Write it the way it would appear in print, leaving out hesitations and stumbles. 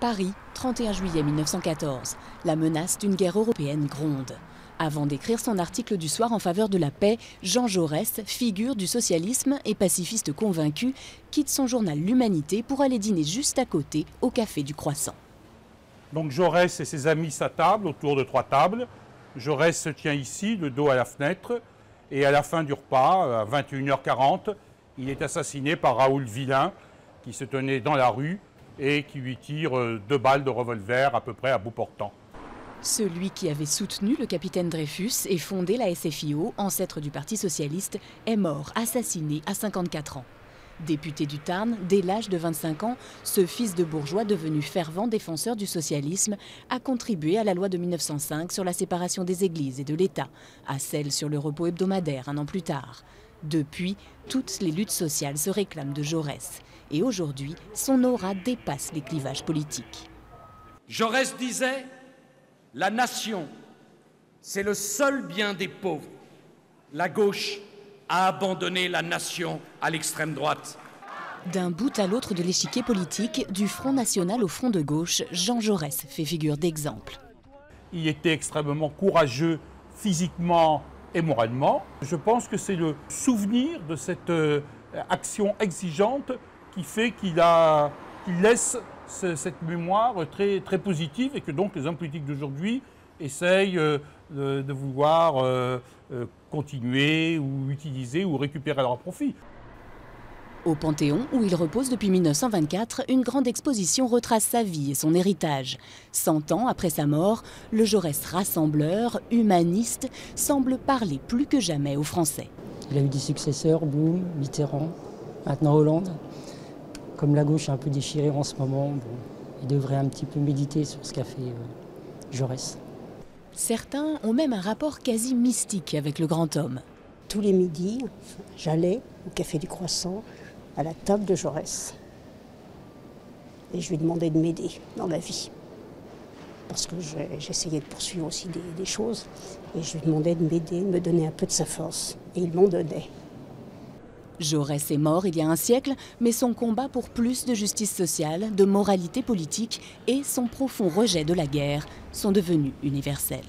Paris, 31 juillet 1914. La menace d'une guerre européenne gronde. Avant d'écrire son article du soir en faveur de la paix, Jean Jaurès, figure du socialisme et pacifiste convaincu, quitte son journal L'Humanité pour aller dîner juste à côté, au Café du Croissant. Donc Jaurès et ses amis s'attablent autour de 3 tables. Jaurès se tient ici, le dos à la fenêtre, et à la fin du repas, à 21h40, il est assassiné par Raoul Villain, qui se tenait dans la rue et qui lui tire 2 balles de revolver à peu près à bout portant. Celui qui avait soutenu le capitaine Dreyfus et fondé la SFIO, ancêtre du Parti socialiste, est mort, assassiné à 54 ans. Député du Tarn, dès l'âge de 25 ans, ce fils de bourgeois devenu fervent défenseur du socialisme a contribué à la loi de 1905 sur la séparation des églises et de l'État, à celle sur le repos hebdomadaire un an plus tard. Depuis, toutes les luttes sociales se réclament de Jaurès. Et aujourd'hui, son aura dépasse les clivages politiques. Jaurès disait « La nation, c'est le seul bien des pauvres. La gauche a abandonné la nation à l'extrême droite. » D'un bout à l'autre de l'échiquier politique, du Front national au Front de gauche, Jean Jaurès fait figure d'exemple. Il était extrêmement courageux physiquement et moralement. Je pense que c'est le souvenir de cette action exigeante qui fait qu'il laisse cette mémoire très, très positive et que donc les hommes politiques d'aujourd'hui essayent de vouloir continuer ou utiliser ou récupérer à leur profit. Au Panthéon, où il repose depuis 1924, une grande exposition retrace sa vie et son héritage. 100 ans après sa mort, le Jaurès rassembleur, humaniste, semble parler plus que jamais aux Français. Il a eu des successeurs, Blum, Mitterrand, maintenant Hollande. Comme la gauche est un peu déchirée en ce moment, il devrait un petit peu méditer sur ce qu'a fait Jaurès. Certains ont même un rapport quasi mystique avec le grand homme. Tous les midis, j'allais au Café du Croissant, à la table de Jaurès. Et je lui demandais de m'aider dans la vie. Parce que j'essayais de poursuivre aussi des choses. Et je lui demandais de m'aider, de me donner un peu de sa force. Et il m'en donnait. Jaurès est mort il y a un siècle, mais son combat pour plus de justice sociale, de moralité politique et son profond rejet de la guerre sont devenus universels.